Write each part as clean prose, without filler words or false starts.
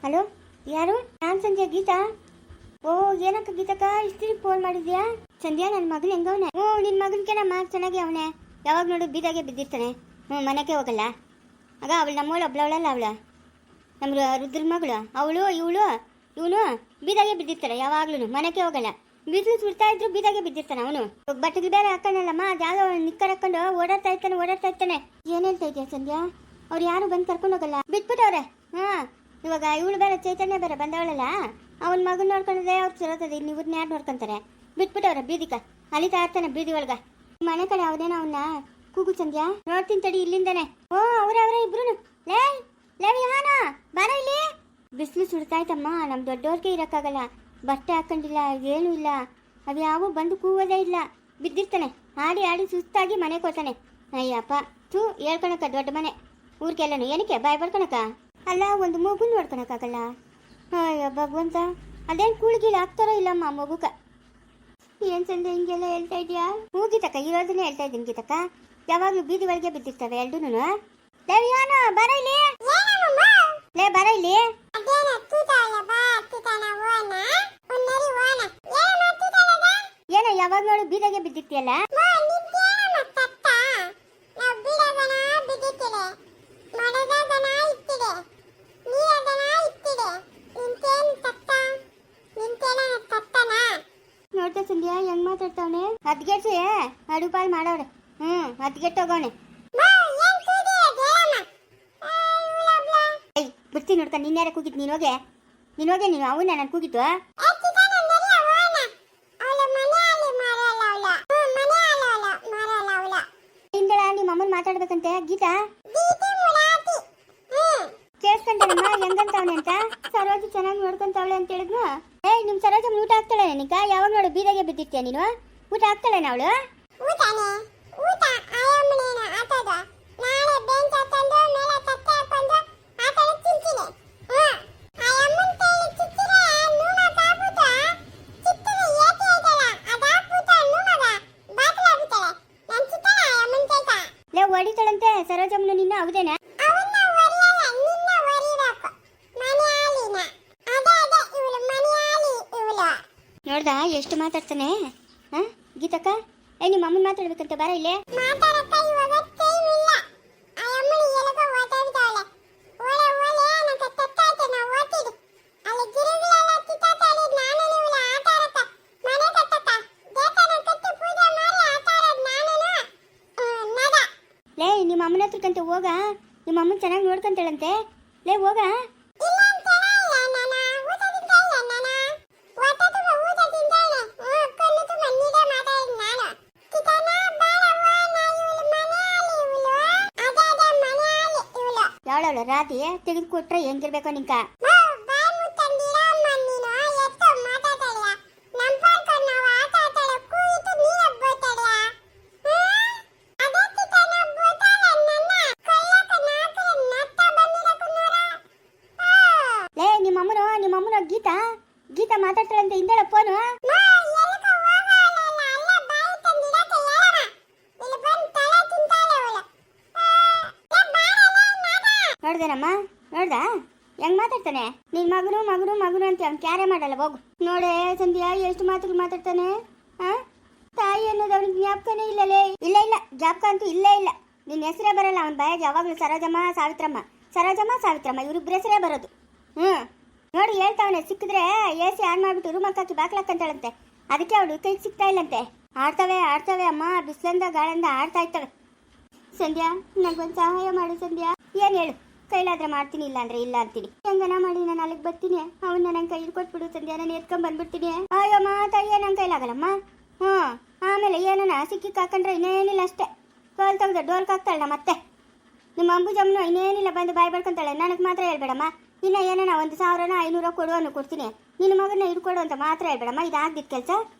Hello, ಯಾರು? ನಾನು ಸಂಧ್ಯಾ, ಗೀತಾ. ಓ, ಏನಕ್ಕ ಗೀತಕ್ಕ ಇಷ್ಟು ಫೋನ್ ಮಾಡಿದ್ಯಾ? ಸಂಧ್ಯಾ, ನನ್ನ ಮಗನ ಹೆಂಗವನೆ? ನಿನ್ನ ಮಗನಿಗೆ ನಮ್ಮ ಚೆನ್ನಾಗಿ ಅವನೇ. ಯಾವಾಗ ನೋಡು ಬೀದಾಗೆ ಬಿದ್ದಿರ್ತಾನೆ. ಮನೆಗೆ ಹೋಗಲ್ಲ. ಆಗ ಅವಳು ನಮ್ಮವಳು ಒಬ್ಳವಳಲ್ಲ, ಅವಳು ನಮ್ಮ ರುದ್ರನ ಮಗಳು. ಅವಳು ಇವನು ಬೀದಾಗೆ ಬಿದ್ದಿರ್ತಾರೆ ಯಾವಾಗ್ಲೂ. ಮನೆಗೆ ಹೋಗಲ್ಲ. ಬಿಸಿಲು ಸುಡ್ತಾ ಇದ್ರು ಬೀದಾಗೆ ಬಿದ್ದಿರ್ತಾನೆ ಅವನು. ಬಟ್ಟೆಗಳು ಬೇರೆ ಹಾಕೊಂಡಲ್ಲಮ್ಮ, ಜಾಗ ನಿಕ್ಕರ್ ಹಾಕೊಂಡು ಓಡಾಡ್ತಾ ಇರ್ತಾನೆ. ಏನ್ ಹೇಳ್ತಾ ಇದೆಯಾ ಸಂಧ್ಯಾ? ಅವ್ರು ಯಾರು ಬಂದು ಕರ್ಕೊಂಡು ಹೋಗಲ್ಲ, ಬಿಟ್ಬಿಟ್ಟವ್ರೆ. ಇವಾಗ ಇವಳು ಬೇರೆ ಚೈತನ್ಯ ಬೇರೆ ಬಂದವಳಲ್ಲ, ಅವನ ಮಗನ ನೋಡ್ಕೊಂಡ್ರೆ ಅವ್ರು ಸಿರೋತದೆ. ಇವ್ರನ್ನ ಯಾರು ನೋಡ್ಕೊಂತಾರೆ? ಬಿಟ್ಬಿಟ್ಟವ್ರೆ ಬೀದಿಕ ಅಲಿತಾ ಇರ್ತಾನೆ ಬೀದಿ ಒಳಗ. ಮನೆ ಕಡೆ ಅವನೇನ ಅವನ್ನ ಕೂಗು ಸಂಧ್ಯಾ. ನೋಡ್ತೀನಿ ತಡಿ ಇಲ್ಲಿಂದಾನೆ. ಅವ್ರವ್ರೆ ಇಬ್ರು. ಲೇ ವಿಹಾನ, ಬಾರ ಇಲ್ಲಿ. ಬಿಸಿಲು ಸುಡ್ತಾಯ್ತಮ್ಮ, ನಮ್ ದೊಡ್ಡವ್ರಿಗೆ ಇರಕ್ಕಾಗಲ್ಲ. ಬಟ್ಟೆ ಹಾಕೊಂಡಿಲ್ಲ, ಏನೂ ಇಲ್ಲ. ಅವ್ಯಾವು ಬಂದು ಕೂಗೋದೇ ಇಲ್ಲ. ಬಿದ್ದಿರ್ತಾನೆ. ಆಡಿ ಸುಸ್ತಾಗಿ ಮನೆಗೆ ಹೋಗ್ತಾನೆ. ಅಯ್ಯಪ್ಪ ಹೇಳ್ಕೊಳಕ ದೊಡ್ಡ ಮನೆ. ಊರ್ಗೆಲ್ಲನು ಏನಕ್ಕೆ ಬಾಯ್ ಬರ್ಕೊಳಕ? ಅಲ್ಲ, ಒಂದು ಮಗು ನೋಡ್ಕೊಳಕ್ಕಾಗಲ್ಲ. ಅಯ್ಯೋ ಭಗವಂತ, ಅದೇನು ಕೂಳಿಗಿಲ್ಲ ಆಗ್ತಾರೋ ಇಲ್ಲಮ್ಮ ಮಗುಕ. ಏನ್ ಸಂದೆ ಹಿಂಗೆಲ್ಲ ಹೇಳ್ತಾ ಇದೀಯಾ? ಗೀತಕ್ಕ, ಇರೋದನ್ನೇ ಹೇಳ್ತಾ ಇದ್ದೀನಿ ಗೀತಕ್ಕ. ಯಾವಾಗ್ಲೂ ಬೀದಿ ಒಳಗೆ ಬಿದ್ದಿರ್ತವೆ ಎರಡೂನು. ದೇವಿಯಾನ, ಬರ ಇಲ್ಲಿ. ಲೇ, ಬರ ಇಲ್ಲಿ. ಏನೋ ಯಾವಾಗ ನೋಡು ಬೀದಿಗೆ ಬಿದ್ದಿರ್ತೀಯಲ್ಲ? ನೋಡ್ತಾ ಸಂಧ್ಯಾ ಹೆಂಗ್ ಮಾತಾಡ್ತಾವನೆ. ಹದ್ಗೆಟ್ಸಿ ಅಡುಪಾಲ್ ಮಾಡವ್ರೆ. ಹದ್ಗೆಟ್ಟೋಗವನೆ. ಬಿಡ್ತೀನಿ ನೋಡ್ಕ. ನೀನ್ಯಾರ ಕೂಗಿದ್? ನೀನೋಗೆ ನೀನು ಅವನ್ನ ನಾನು ಕೂಗಿದ್ದು. ಹಿಂದಳ ನಿಮ್ಮ ಅಮ್ಮನ್ ಮಾತಾಡ್ಬೇಕಂತೆ ಗೀತಾ. ಕೇಳಿಸ್ಕೊಂಡೇನಮ್ಮ ಹೆಂಗಂತವನೆ ಅಂತ? ಸರೋಜಿ ಚೆನ್ನಾಗಿ ನೋಡ್ಕೊಂತವಳೆ ಅಂತ ಹೇಳಿದ್ನು. ನಿಮ್ ಸರೋಜಮ್ಮ ಊಟ ಹಾಕ್ತಾಳೆ ನಿನಗ? ಯಾವಾಗ ನೋಡು ಬೀದಾಗೆ ಬಿದ್ದಿರ್ತೀಯ ನೀನು. ಊಟ ಹಾಕ್ತಾಳೇನ ಅವಳು? ಹೊಡಿತಾಳಂತೆ ಸರೋಜಮ್ಮನ ನಿನ್ನ. ಹೌದೇನಾ? ನೋಡ್ದ ಎಷ್ಟು ಮಾತಾಡ್ತಾನೆ ಗೀತಕ್ಕ. ನಿಮ್ಮ ಅಮ್ಮನ್ ಮಾತಾಡ್ಬೇಕಂತ ಬಾರ ಇಲ್ಲೇ. ಲೇ, ನಿಮ್ಮ ಅಮ್ಮನ ಹತ್ರಕ್ಕಂತೆ ಹೋಗ. ನಿಮ್ಮ ಅಮ್ಮನ್ ಚೆನ್ನಾಗಿ ನೋಡ್ಕೊಂತಾಳಂತೆ. ಲೇ, ಹೋಗ. ಯಾವಳವಳು ರಾತಿ ತೆಗೆದುಕೊಟ್ರೆ ಹೆಂಗಿರ್ಬೇಕೋ ನಿಂಕ? ಲೇ, ನಿಮ್ಮಮ್ಮನ ಗೀತಾ ಮಾತಾಡ್ತಾಳಂತೆ. ಹಿಂದಳ ಫೋನು. ನೋಡ್ದೇನಮ್ಮ? ನೋಡ್ದ ಹೆಂಗ್ ಮಾತಾಡ್ತಾನೆ? ನಿನ್ ಮಗನು ಅಂತ ಅವ್ನು ಕ್ಯಾರೆ ಮಾಡಲ್ಲ. ಹೋಗು. ನೋಡೆ ಸಂಧ್ಯಾ ಎಷ್ಟು ಮಾತುಗಳು ಮಾತಾಡ್ತಾನೆ. ತಾಯಿ ಅನ್ನೋದು ಅವ್ನಿಗೆ ಜ್ಞಾಪಕನೇ ಇಲ್ಲಲೇ. ಇಲ್ಲ ಜ್ಞಾಪಕ ಅಂತೂ ಇಲ್ಲೇ ಇಲ್ಲ. ನಿನ್ನ ಹೆಸರೇ ಬರಲ್ಲ ಅವನ ಬಾಯಾಗ. ಯಾವಾಗಲೂ ಸರೋಜಮ್ಮ ಸಾವಿತ್ರಮ್ಮ ಇವ್ರಿಬ್ರ ಹೆಸರೇ ಬರೋದು. ನೋಡಿ ಹೇಳ್ತಾವನೆ. ಸಿಕ್ಕಿದ್ರೆ AC ಆನ್ ಮಾಡ್ಬಿಟ್ಟು ರೂಮಕ್ಕೆ ಹಾಕಿ ಬಾಕ್ಲಾಕಂತಾಳಂತೆ. ಅದಕ್ಕೆ ಅವಳು ಕೈ ಸಿಗ್ತಾ ಇಲ್ಲಂತೆ. ಆಡ್ತವೆ ಅಮ್ಮ. ಬಿಸಿಲಿಂದ ಗಾಳಿಂದ ಆಡ್ತಾ ಇರ್ತವೆ. ಸಂಧ್ಯಾ, ನನಗೊಂದು ಸಹಾಯ ಮಾಡು ಸಂಧ್ಯಾ. ಏನು ಹೇಳು? ಕೈಲಾದ್ರೆ ಮಾಡ್ತೀನಿ, ಇಲ್ಲ ಅಂದ್ರೆ ಇಲ್ಲ ಅಂತೀನಿ. ಹೆಂಗನ ಮಾಡಿ ನಾನು ಅಲ್ಲಿಗೆ ಬರ್ತೀನಿ. ಅವನ್ನ ನನ್ನ ಕೈ ಕೊಟ್ಬಿಡು ಸಂಧ್ಯಾ, ನಾನು ಎತ್ಕೊಂಡ್ ಬಂದ್ಬಿಡ್ತೀನಿ. ಅಯ್ಯಮ್ಮ ತಾಯಿಯ ನನ್ನ ಕೈಲಾಗಲ್ಲಮ್ಮ. ಆಮೇಲೆ ಏನನ ಸಿಕ್ಕಿ ಹಾಕೊಂಡ್ರೆ ಇನ್ನೇನಿಲ್ಲ ಅಷ್ಟೇ. ಕೋಲ್ ತೆಗ್ದು ಡೋಲ್ಕ್ ಹಾಕ್ತಾಳ. ಮತ್ತೆ ನಿಮ್ಮ ಅಂಬುಜಮ್ಮನು ಇನ್ನೇನಿಲ್ಲ ಬಂದು ಬಾಯ್ ಬಡ್ಕೊಂತಾಳೆ. ನನಗೆ ಮಾತ್ರ ಹೇಳ್ಬೇಡಮ್ಮ. ಇನ್ನ ಏನನ 1,000-500 ಕೊಡು ಕೊಡ್ತೀನಿ. ನಿನ್ನ ಮಗನ ಹಿಡ್ಕೊಡು ಅಂತ ಮಾತ್ರ ಹೇಳ್ಬೇಡಮ್ಮ. ಇದಾಗ್ದಿತ್ತು ಕೆಲಸ.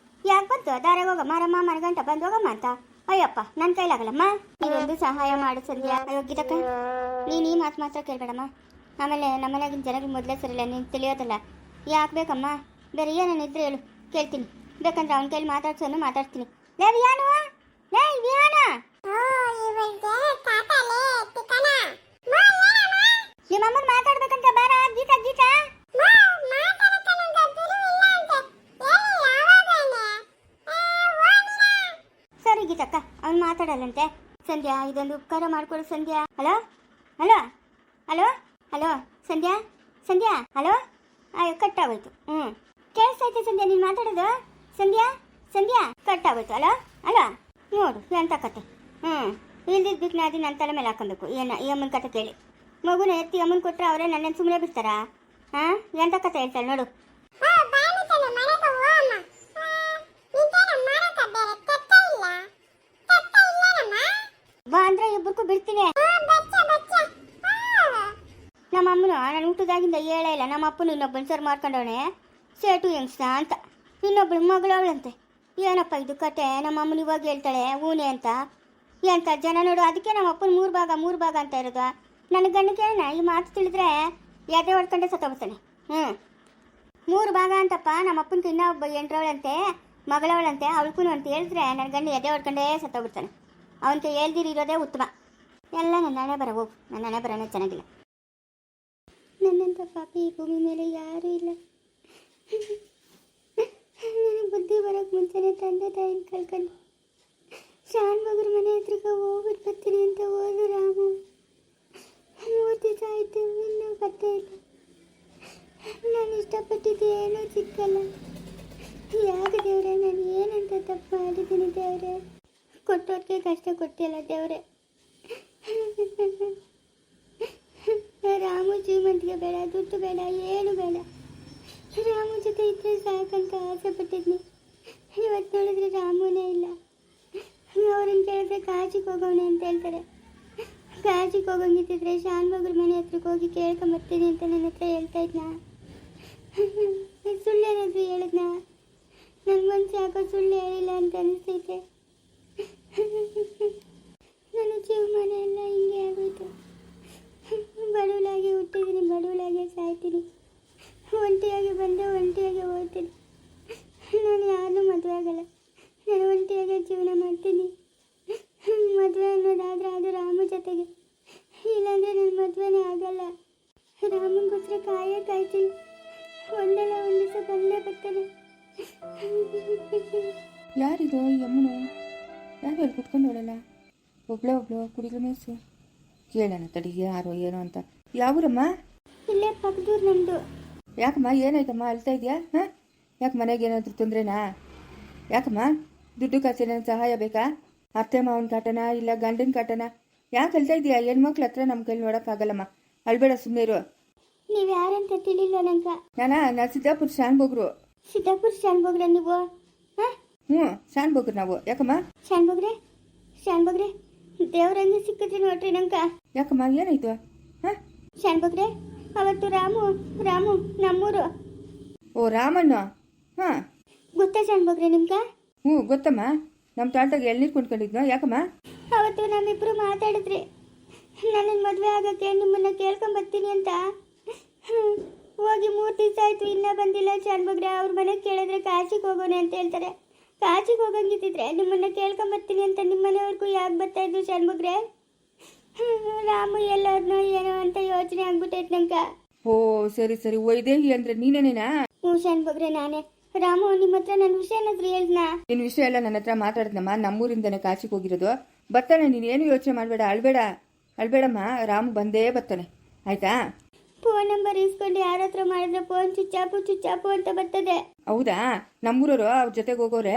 ಯಾಕೆ ಬಂತು? ದಾರಾಗ ಹೋಗ ಮಾರಮ್ಮ ಮನೆಗಂಟ ಬಂದು ಹೋಗಮ್ಮ ಅಂತ. ಅಯ್ಯಪ್ಪ, ನನ್ನ ಕೈಲಾಗಲ್ಲಮ್ಮ. ನೀವೊಂದು ಸಹಾಯ ಮಾಡು ಸಂಧ್ಯಾ. ಗೀತಕ್ಕ, ನೀನು ಈ ಮಾತ್ರ ಕೇಳ್ಬೇಡಮ್ಮ. ಆಮೇಲೆ ನಮ್ಮನೆಗಿನ ಜನರಿಗೆ ಮೊದಲೇ ಸರಿಲ್ಲ, ನೀನು ತಿಳಿಯೋದಲ್ಲ. ಯಾಕೆ ಬೇಕಮ್ಮ? ಬೇರೆ ಏನೇನಿದ್ರೆ ಹೇಳು, ಕೇಳ್ತೀನಿ. ಬೇಕಂದ್ರೆ ಅವನ ಕೈಲಿ ಮಾತಾಡ್ತೀನಿ. ಲೇ ವಿಯಾನು, ನಿಮ್ಮ ಅಮ್ಮನ ಮಾತಾಡ್ಬೇಕಂತ ಬಾರ. ಗೀತಾ ಮಾತಾಡಲ್ಲಂತೆ. ಸಂಧ್ಯಾ, ಇದೊಂದು ಉಪಕಾರ ಮಾಡ್ಕೊಡು ಸಂಧ್ಯಾ. ಹಲೋ ಹಲೋ ಹಲೋ ಹಲೋ ಸಂಧ್ಯಾ, ಸಂಧ್ಯಾ, ಹಲೋ. ಅಯ್ಯೋ, ಕಟ್ಟಾಗೋಯ್ತು. ಕೇಳಿಸ್ತೈತೆ ಸಂಧ್ಯಾ ನೀನು ಮಾತಾಡೋದು? ಸಂಧ್ಯಾ, ಸಂಧ್ಯಾ, ಕಟ್ಟಾಗೋಯ್ತು. ಹಲೋ ಹಲೋ, ನೋಡು ಎಂತ ಕತೆ. ಇಲ್ದಿದ್ದು ಬಿಟ್ಟು ನಾದಿ ನನ್ನ ತಲೆ ಮೇಲೆ ಹಾಕೊಬೇಕು. ಈ ಅಮ್ಮನ ಕತೆ ಕೇಳಿ ಮಗುನ ಎತ್ತಿ ಅಮ್ಮನ ಕೊಟ್ಟರೆ ಅವರೇ ನನ್ನನ್ನು ಸುಮ್ಮನೆ ಬಿಡ್ತಾರಾ? ಎಂತ ಕತೆ ಹೇಳ್ತಾಳೆ ನೋಡು. ಬಾ ಅಂದ್ರೆ ಇಬ್ಬರಿಗೂ ಬಿಡ್ತೀನಿ. ನಮ್ಮ ಅಮ್ಮನು ನಾನು ಊಟದಾಗಿಂದ ಹೇಳೇ ಇಲ್ಲ. ನಮ್ಮ ಅಪ್ಪನು ಇನ್ನೊಬ್ಬನ ಸರ್ ಮಾಡ್ಕೊಂಡವನೆ ಸೇಟು ಯಂಗ್ಸ್ಟ ಅಂತ. ಇನ್ನೊಬ್ಬಳು ಮಗಳವಳಂತೆ. ಏನಪ್ಪ ಇದು ಕತೆ? ನಮ್ಮ ಅಮ್ಮನ ಇವಾಗ ಹೇಳ್ತಾಳೆ ಹೂನೆ ಅಂತ. ಎಂತ ಜನ ನೋಡು. ಅದಕ್ಕೆ ನಮ್ಮ ಅಪ್ಪನ ಮೂರು ಭಾಗ ಅಂತ ಇರೋದು. ನನ್ನ ಗಂಡಕೇನ ಈ ಮಾತು ತಿಳಿದ್ರೆ ಎದೆ ಹೊಡ್ಕೊಂಡೆ ಸತ್ತೋಗ್ತಾನೆ. 3 ಭಾಗ ಅಂತಪ್ಪ. ನಮ್ಮ ಅಪ್ಪನಿಗೆ ಇನ್ನೊಬ್ಬ ಎಂಟ್ರವಳಂತೆ, ಮಗಳವಳಂತೆ. ಅವಳಿಗೂ ಅಂತ ಹೇಳಿದ್ರೆ ನನ್ನ ಗಂಡ ಎದೆ ಹೊಡ್ಕೊಂಡೇ ಸತ್ತೋಗ್ಬಿಡ್ತಾನೆ. ಅವನಿಗೆ ಹೇಳ್ದಿರಿರೋದೇ ಉತ್ತಮ. ಎಲ್ಲ ನನ್ನ ಹಣೆ ಬರ. ಹೋಗು, ನನ್ನ ಹಣೆ ಬರೋನೇ ಚೆನ್ನಾಗಿಲ್ಲ. ನನ್ನಂಥ ಪಾಪಿ ಈ ಭೂಮಿ ಮೇಲೆ ಯಾರೂ ಇಲ್ಲ. ನನಗೆ ಬುದ್ಧಿ ಬರೋಕ್ಕೆ ಮುಂಚೆನೇ ತಂದೆ ತಾಯಿನ ಕಳ್ಕೊಂಡು ಶಾನ್ ಮಗರ ಮನೆ ಹತ್ರಕ್ಕೆ ಹೋಗ್ಬಿಟ್ಟು ಬರ್ತೀನಿ ಅಂತ ಹೋದ್ರು ರಾಮು. 3 ದಿವಸ ಆಯಿತು, ಇನ್ನೂ ಬರ್ತಾ ಇಲ್ಲ. ನಾನು ಇಷ್ಟಪಟ್ಟಿದ್ದು ಏನೂ ಸಿಕ್ಕಲ್ಲ. ಯಾಕೆ ದೇವ್ರೆ, ನಾನು ಏನಂತ ತಪ್ಪು ಮಾಡಿದ್ದೀನಿ ದೇವ್ರೆ? ಕೊಟ್ಟೋದಕ್ಕೆ ಕಷ್ಟ ಕೊಟ್ಟಿಲ್ಲ ದೇವ್ರೆ. ರಾಮು ಜೀವಂತಿಗೆ ಬೇಡ, ದುಡ್ಡು ಬೇಡ, ಏನು ಬೇಡ. ರಾಮು ಜೊತೆ ಇದ್ರೆ ಸಾಕಂತ ಆಸೆ ಪಟ್ಟಿದ್ನಿ. ಇವತ್ತು ನೋಡಿದ್ರೆ ರಾಮುನೇ ಇಲ್ಲ. ಅವ್ರನ್ನ ಕೇಳಿದ್ರೆ ಕಾಚಿಗೆ ಹೋಗೋನೆ ಅಂತ ಹೇಳ್ತಾರೆ. ಕಾಚಿಗೆ ಹೋಗಂಗಿದ್ದಿದ್ರೆ ಶಾನ್ ಮಗರ ಮನೆ ಹತ್ರಕ್ಕೆ ಹೋಗಿ ಕೇಳ್ಕೊಂಬರ್ತೀನಿ ಅಂತ ನನ್ನ ಹತ್ರ ಹೇಳ್ತಾ ಇದ್ನಾ? ಸುಳ್ಳೇನಾದರೂ ಹೇಳಿದ್ನಾ? ನನ್ನ ಮನ್ಸು ಯಾಕೋ ಸುಳ್ಳು ಹೇಳಿಲ್ಲ ಅಂತ ಅನಿಸ್ತೈತೆ. ನನ್ನ ಜೀವಮಾನ ಎಲ್ಲ ಹಿಂಗೆ ಆಗೋಯ್ತು. ಬಡವಳಾಗಿ ಹುಟ್ಟಿದ್ದೀನಿ, ಬಡವಳಾಗಿ ಸಾಯ್ತೀನಿ. ಒಂಟಿಯಾಗಿ ಬಂದು ಒಂಟಿಯಾಗಿ ಹೋಗ್ತೀನಿ. ನಾನು ಯಾರನ್ನೂ ಮದುವೆ ಆಗಲ್ಲ. ನಾನು ಒಂಟಿಯಾಗಿ ಜೀವನ ಮಾಡ್ತೀನಿ. ಮದುವೆ ಅನ್ನೋದಾದರೆ ಅದು ರಾಮು ಜೊತೆಗೆ. ಇಲ್ಲಾಂದರೆ ನನ್ನ ಮದುವೆನೇ ಆಗಲ್ಲ. ರಾಮನಿಗೋಸ್ಕರ ಕಾಯ್ತೀನಿ. ಒಂದಲ್ಲ ಒಂದು ದಿವಸ ಬಂದೇ ಬರ್ತಾನೆ. ಯಾರಿದು ಈ ಅಮ್ಮನು? ಯಾರು ಅಲ್ಲಿ ಕುತ್ಕೊಂಡು ನೋಡಲ್ಲ? ಒಬ್ಳು ಕುಡಿಗಳು ಮೇಸು ಕೇಳೋಣ ತಡಿ, ಯಾರು ಏನೋ ಅಂತ. ಯಾವೂರಮ್ಮ? ಇಲ್ಲೇ ಪಕ್ಕದೂರು ನಮ್ಮದು. ಯಾಕಮ್ಮ, ಏನಾಯ್ತಮ್ಮ ಅಳ್ತಾ ಇದೆಯಾ? ಯಾಕೆ ಮನೆಗೆ ಏನಾದರೂ ತೊಂದರೆನಾ? ಯಾಕಮ್ಮ, ದುಡ್ಡು ಕಾಸಿನ ಸಹಾಯ ಬೇಕಾ? ಅತ್ತೆ ಮಾವನ ಕಾಟನ ಇಲ್ಲ ಗಂಡನ ಕಾಟನ? ಯಾಕೆ ಅಳ್ತಾ ಇದೆಯಾ? ಹೆಣ್ಮಕ್ಳ ಹತ್ರ ನಮ್ಮ ಕೈಲಿ ನೋಡೋಕ್ಕಾಗಲ್ಲಮ್ಮ. ಅಳ್ಬೇಡ, ಸುಮ್ಮನೆ ಇರು. ನೀವು ಯಾರಂತ ತಿಳಿಲ್ಲ ನಂಗೆ. ನಾನು ಸಿದ್ದಾಪುರ ಶಾನ್ಭೋಗ್ರು. ಸಿದ್ದಾಪುರ ಶಾನ್ಭೋಗ್ರ ನೀವು? ಶಾನ್ಭೋಗ್ರು ನಾವು. ಯಾಕಮ್ಮ? ಶಾನ್ಭೋಗ್ರೆ ದೇವ್ರಂಗೆ ಸಿಕ್ಕಿದ್ರಿ ನೋಡ್ರಿ ನಂಗೆ. ಯಾಕಮ್ಮ, ಏನಾಯ್ತು? ಶಾನ್ಭೋಗ್ರೆ, ಅವತ್ತು ರಾಮು ನಮ್ಮೂರು. ಓ, ರಾಮಣ್ಣ. ಗೊತ್ತಾ ಶಾನ್ಭೋಗ್ರೆ ನಿಮ್ಗೆ? ಗೊತ್ತಮ್ಮ. ನಮ್ಮ ತಾಟಾಗ ಎಳ್ನೀರು ಕೊಂಡ್ಕೊಂಡಿದ್ನೋ. ಯಾಕಮ್ಮ? ಅವತ್ತು ನಮ್ಮಿಬ್ರು ಮಾತಾಡಿದ್ರಿ. ನನ್ನ ಮದುವೆ ಆಗೋಕ್ಕೆ ನಿಮ್ಮನ್ನ ಕೇಳ್ಕೊಂಬರ್ತೀನಿ ಅಂತ. ಹೋಗಿ 3 ದಿವಸ ಆಯಿತು, ಇನ್ನೂ ಬಂದಿಲ್ಲ ಶಾನ್ಭೋಗ್ರೆ. ಅವ್ರ ಮನೆಗೆ ಕೇಳಿದ್ರೆ ಕಾಚಿಗೆ ಹೋಗೋಣ ಅಂತ ಹೇಳ್ತಾರೆ. ಕಾಚಿಗೆ ಹೋಗಂಗಿದ್ದಿದ್ರೆ ನಿಮ್ಮನ್ನ ಕೇಳ್ಕೊಂಬರ್ತೀನಿ ಅಂತ ನಿಮ್ಮ ಮನೆಯವ್ರಿಗೂ ಯಾಕೆ ಬರ್ತಾ ಇದ್ರು ಶಾನ್ಭೋಗ್ರೆ? ರಾಮು ಎಲ್ಲೋದ್ನೋ ಏನೋ ಅಂತ ಯೋಚನೆ ಆಗ್ಬಿಟ್ಟೈತೆ ನಂಗೆ. ಓ, ಸರಿ. ವೈದೇಹಿ ಅಂದ್ರೆ ನೀನೇನೇನಾ? ಶಾನ್ಭೋಗ್ರೆ ನಾನೇ. ರಾಮು ನಿಮ್ಮ ಹತ್ರ ನನ್ನ ವಿಷಯ ಏನಾದ್ರು ಹೇಳ್ದನಾ? ನಿನ್ನ ವಿಷಯ ಎಲ್ಲ ನನ್ನ ಹತ್ರ ಮಾತಾಡಿದ್ನಮ್ಮ. ನಮ್ಮೂರಿಂದನೇ ಕಾಚಿಗೆ ಹೋಗಿರೋದು. ಬರ್ತಾನೆ, ನೀನೇನು ಯೋಚನೆ ಮಾಡಬೇಡ. ಅಳ್ಬೇಡಮ್ಮ. ರಾಮು ಬಂದೇ ಬರ್ತಾನೆ, ಆಯ್ತಾ? ಫೋನ್ ನಂಬರ್ ಇಸ್ಕೊಂಡು ಯಾರ ಹತ್ರ ಮಾಡಿದ್ರೆ ಫೋನ್ ಚುಚ್ಚಾಪು ಅಂತ ಬರ್ತದೆ. ಹೌದಾ? ನಮ್ಮೂರವರು ಅವ್ರ ಜೊತೆಗೆ ಹೋಗೋರೆ.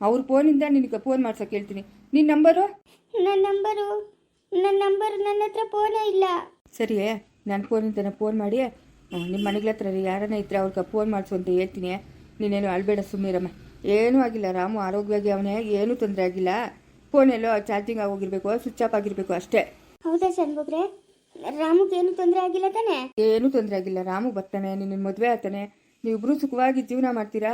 ಅವ್ರ ಫೋನಿಂದ ನಿನಗೆ ಫೋನ್ ಮಾಡ್ಸೋಕೆ ಹೇಳ್ತೀನಿ. ನಿನ್ನ ನಂಬರು? ನನ್ನ ನಂಬರ್ ನನ್ನ ಹತ್ರ ಫೋನೇ ಇಲ್ಲ. ಸರಿ, ನನ್ನ ಫೋನಿಂದ ಫೋನ್ ಮಾಡಿ ನಿಮ್ಮ ಮನೆಗಳ ಹತ್ರ ಯಾರನ್ನ ಇದ್ರೆ ಅವ್ರಿಗೆ ಫೋನ್ ಮಾಡಿಸು ಅಂತ ಹೇಳ್ತೀನಿ. ನೀನೇನು ಅಳ್ಬೇಡ, ಸುಮ್ಮನಿರಮ್ಮ. ಏನೂ ಆಗಿಲ್ಲ. ರಾಮು ಆರೋಗ್ಯವಾಗಿ ಅವನೇ, ಏನೂ ತೊಂದರೆ ಆಗಿಲ್ಲ. ಫೋನ್ ಎಲ್ಲೋ ಚಾರ್ಜಿಂಗ್ ಆಗೋಗಿರ್ಬೇಕು, ಸ್ವಿಚ್ ಆಫ್ ಆಗಿರ್ಬೇಕು ಅಷ್ಟೇ. ಹೌದಾ ಶಾನ್ಭೋಗ್ರೆ? ರಾಮುಗೆ ಏನು ತೊಂದರೆ ಆಗಿಲ್ಲ ತಾನೆ? ಏನೂ ತೊಂದರೆ ಆಗಿಲ್ಲ. ರಾಮು ಬರ್ತಾನೆ, ನಿನ್ನ ಮದುವೆ ಆಗ್ತಾನೆ, ನೀವಿಬ್ರು ಸುಖವಾಗಿ ಜೀವನ ಮಾಡ್ತೀರಾ.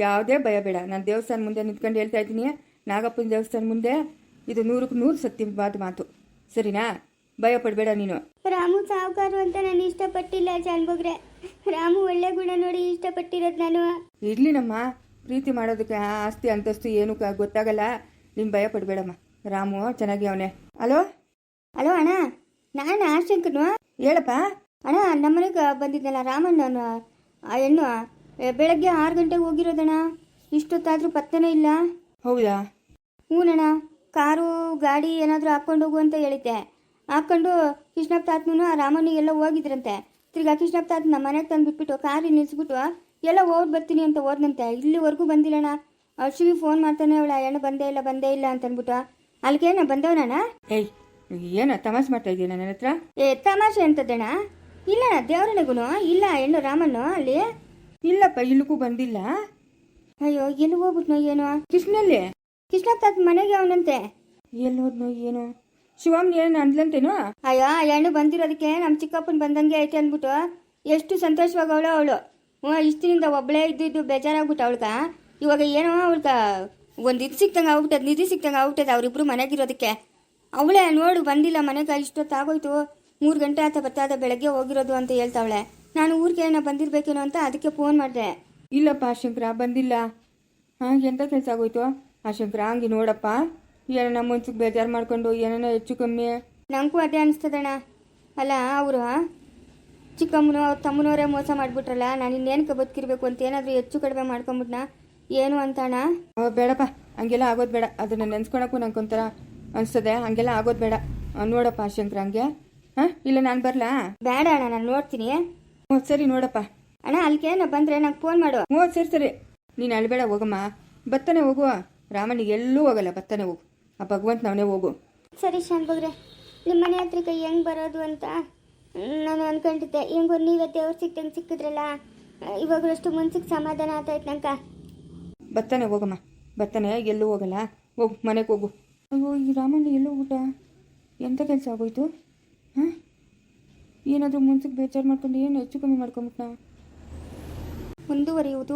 ಯಾವುದೇ ಭಯ ಬೇಡ. ನಾನು ದೇವಸ್ಥಾನ ಮುಂದೆ ನಿಂತ್ಕೊಂಡು ಹೇಳ್ತಾ ಇದ್ದೀನಿ, ನಾಗಪ್ಪನ ದೇವಸ್ಥಾನ ಮುಂದೆ. ಇದು 100ಕ್ಕೆ 100 ಸತ್ಯವಾದ ಮಾತು, ಸರಿನಾ? ಭಯ ಪಡಬೇಡ ನೀನು. ರಾಮು ಸಾವುಕಾರು ಅಂತ ನಾನು ಇಷ್ಟಪಟ್ಟಿಲ್ಲ ಶಾನ್ಭೋಗ್ರೆ. ರಾಮು ಒಳ್ಳೆ ಗುಣ ನೋಡಿ ಇಷ್ಟಪಟ್ಟಿರೋದು ನಾನು. ಇರ್ಲಿ ನಮ್ಮ ಪ್ರೀತಿ ಮಾಡೋದಕ್ಕೆ ಆಸ್ತಿ ಅಂತಸ್ತು ಏನು ಗೊತ್ತಾಗಲ್ಲ. ನೀನು ಭಯ ಪಡಬೇಡಮ್ಮ. ರಾಮು ಚೆನ್ನಾಗಿ ಅವನೇ. ಹಲೋ ಅಣ್ಣ, ನಾನು ಆಶಂಕನು. ಹೇಳಪ್ಪ. ಅಣ್ಣ, ನಮ್ಮನೆಗೆ ಬಂದಿದ್ದಲ್ಲ ರಾಮಣ್ಣನ ಆ ಹೆಣ್ಣು ಬೆಳಗ್ಗೆ 6 ಗಂಟೆಗೆ ಹೋಗಿರೋದಣ್ಣ. ಇಷ್ಟೊತ್ತಾದರೂ ಪತ್ತೆನೇ ಇಲ್ಲ. ಹೌದಾ? ಹ್ಞೂನಣ್ಣ. ಕಾರು ಗಾಡಿ ಏನಾದರೂ ಹಾಕ್ಕೊಂಡು ಹೋಗು ಅಂತ ಹೇಳಿದ್ದೆ. ಹಾಕ್ಕೊಂಡು ಕೃಷ್ಣಪ್ಪ ತಾತನೂ ಆ ರಾಮನಿಗೆ ಎಲ್ಲ ಹೋಗಿದ್ರಂತೆ. ತಿರ್ಗಾ ಕೃಷ್ಣಪ್ಪ ತಾತ ನಮ್ಮ ಮನೆಗೆ ತಂದು ಬಿಟ್ಬಿಟ್ಟು ಕಾರಿ ನಿಲ್ಲಿಸ್ಬಿಟ್ಟು ಎಲ್ಲ ಹೋಗಿ ಬರ್ತೀನಿ ಅಂತ ಹೋದ್ನಂತೆ. ಇಲ್ಲಿವರೆಗೂ ಬಂದಿಲ್ಲಣ್ಣ. ಅಶ್ವಿಗೆ ಫೋನ್ ಮಾಡ್ತಾನೆ ಅವಳ ಹೆಣ್ಣು ಬಂದೇ ಇಲ್ಲ ಅಂತ ಅಂದ್ಬಿಟ್ಟು. ಅಲ್ಲಿಗೇನ ಬಂದವನಣ್ಣ? ಏಯ್ ಏನ ತಮಾಷೆ ಮಾಡ್ತಾ ಇದೀಯ ನನ್ನ ಹತ್ರ? ತಮಾಷೆ ಅಂತದಣ್ಣ. ಇಲ್ಲಣ್ಣ, ದೇವರನೆಗೂ ಇಲ್ಲ ಹೆಣ್ಣು ರಾಮನ್ನು ಅಲ್ಲಿ. ಇಲ್ಲಪ್ಪ, ಇಲ್ಲಕ್ಕೂ ಬಂದಿಲ್ಲ. ಅಯ್ಯೋ, ಎಲ್ಲಿ ಹೋಗ್ಬಿಟ್ನೋ ಏನೋ. ಕೃಷ್ಣಲ್ಲಿ ಕೃಷ್ಣಪ್ಪ ತಾತ ಮನೆಗೆ ಅವನಂತೆ. ಎಲ್ಲಿ ಹೋದ್ನೋ ಏನೋ. ಶಿವಮ್ ಏನು ಅಂದ್ಲಂತೇನೋ? ಅಯ್ಯೋ, ಆ ಹೆಣ್ಣು ಬಂದಿರೋದಕ್ಕೆ ನಮ್ಮ ಚಿಕ್ಕಪ್ಪನ ಬಂದಂಗೆ ಐತೆ ಅಂದ್ಬಿಟ್ಟು ಎಷ್ಟು ಸಂತೋಷವಾಗವಳು ಅವಳು. ಇಷ್ಟಿನಿಂದ ಒಬ್ಬಳೇ ಇದ್ದು ಬೇಜಾರಾಗ್ಬಿಟ್ಟು ಅವಳ್ಗ. ಇವಾಗ ಏನೋ ಅವಳ್ಗ ಒಂದು ಇದು ಸಿಕ್ತಂಗೆ ಆಗ್ಬಿಟ್ಟದ, ನಿಧಿ ಸಿಕ್ತಂಗೆ ಆಗ್ಬಿಟ್ಟದ ಅವರಿಬ್ರು ಮನೆಗಿರೋದಕ್ಕೆ. ಅವಳೇ ನೋಡು ಬಂದಿಲ್ಲ ಮನೆಗೆ, ಇಷ್ಟೊತ್ತಾಗೋಯ್ತು, 3 ಗಂಟೆ ಆತ ಬರ್ತಾದ, ಬೆಳಗ್ಗೆ ಹೋಗಿರೋದು ಅಂತ ಹೇಳ್ತಾವಳೆ. ನಾನು ಊರಿಗೆ ಏನೋ ಬಂದಿರ್ಬೇಕೇನೋ ಅಂತ ಅದಕ್ಕೆ ಫೋನ್ ಮಾಡಿದೆ. ಇಲ್ಲಪ್ಪ ಶಂಕರ ಬಂದಿಲ್ಲ. ಎಂಥ ಕೆಲಸ ಆಗೋಯ್ತು ಆ ಶಂಕರ? ಹಂಗೆ ನೋಡಪ್ಪ, ಏನೋ ನಮ್ಮ ಮನ್ಸಿಗೆ ಬೇಜಾರು ಮಾಡ್ಕೊಂಡು ಏನೇನೋ ಹೆಚ್ಚು ಕಮ್ಮಿ. ನನಗೂ ಅದೇ ಅನಿಸ್ತದಣ್ಣ. ಅಲ್ಲ, ಅವರು ಚಿಕ್ಕಮ್ಮನೂ ಅವ್ರ ತಮ್ಮನವರೇ ಮೋಸ ಮಾಡಿಬಿಟ್ರಲ್ಲ, ನಾನು ಇನ್ನೇನಕ್ಕೆ ಬದುಕಿರ್ಬೇಕು ಅಂತ ಏನಾದರೂ ಹೆಚ್ಚು ಕಡಿಮೆ ಮಾಡ್ಕೊಂಬಿಟ್ನಾ ಏನು ಅಂತಣ್ಣ? ಬೇಡಪ್ಪ, ಹಂಗೆಲ್ಲ ಆಗೋದು ಬೇಡ. ಅದನ್ನು ನೆನ್ಸ್ಕೊಳಕ್ಕೂ ನಂಗೊಂಥರ ಅನಿಸ್ತದೆ. ಹಂಗೆಲ್ಲ ಆಗೋದು ಬೇಡ. ನೋಡಪ್ಪ ಶಂಕರ, ಹಂಗೆ ಇಲ್ಲ ನಾನು ಬರಲಾ? ಬೇಡ ಅಣ್ಣ, ನಾನು ನೋಡ್ತೀನಿ. ಹ್ಞೂ ಸರಿ ನೋಡಪ್ಪ. ಅಣ್ಣ ಅಲ್ಲಿಗೆ ನಾ ಬಂದರೆ ನಂಗೆ ಫೋನ್ ಮಾಡು. ಹ್ಞೂ ಸರಿ ನೀನು ಅಳಬೇಡ, ಹೋಗಮ್ಮ. ಬತ್ತಾನೆ ಹೋಗುವ. ರಾಮನಿಗೆ ಎಲ್ಲೂ ಹೋಗಲ್ಲ, ಬತ್ತಾನೆ ಹೋಗು. ಆ ಭಗವಂತ ನಾವನೇ ಹೋಗು. ಸರಿ ಶಾನ್ಭಗ್ರೆ, ನಿಮ್ಮ ಮನೆ ಹತ್ರಕ್ಕೆ ಹೆಂಗೆ ಬರೋದು ಅಂತ ನಾನು ಅಂದ್ಕೊಂಡಿದ್ದೆ. ಹೆಂಗೋ ನೀವೇ ದೇವ್ರು ಸಿಕ್ತಂಗೆ ಸಿಕ್ಕಿದ್ರಲ್ಲ, ಇವಾಗಲಷ್ಟು ಮನ್ಸಿಗೆ ಸಮಾಧಾನ ಆಗ್ತಾಯಿತ್ತು ನಂಗೆ. ಬತ್ತಾನೆ ಹೋಗಮ್ಮ, ಬತ್ತಾನೆ, ಎಲ್ಲೂ ಹೋಗಲ್ಲ. ಹೋಗು, ಮನೆಗೆ ಹೋಗು. ಅಯ್ಯೋ, ಈ ರಾಮಣ್ಣ ಎಲ್ಲೋ ಊಟ ಎಂಥ ಕೆಲಸ ಆಗೋಯ್ತು? ಏನಾದರೂ ಮುನ್ಸಿಗೆ ಬೇಜಾರು ಮಾಡ್ಕೊಂಡು ಏನು ಹೆಚ್ಚು ಕಮ್ಮಿ ಮಾಡ್ಕೊಂಬಿಟ್ನಾ? ಮುಂದುವರಿಯುವುದು.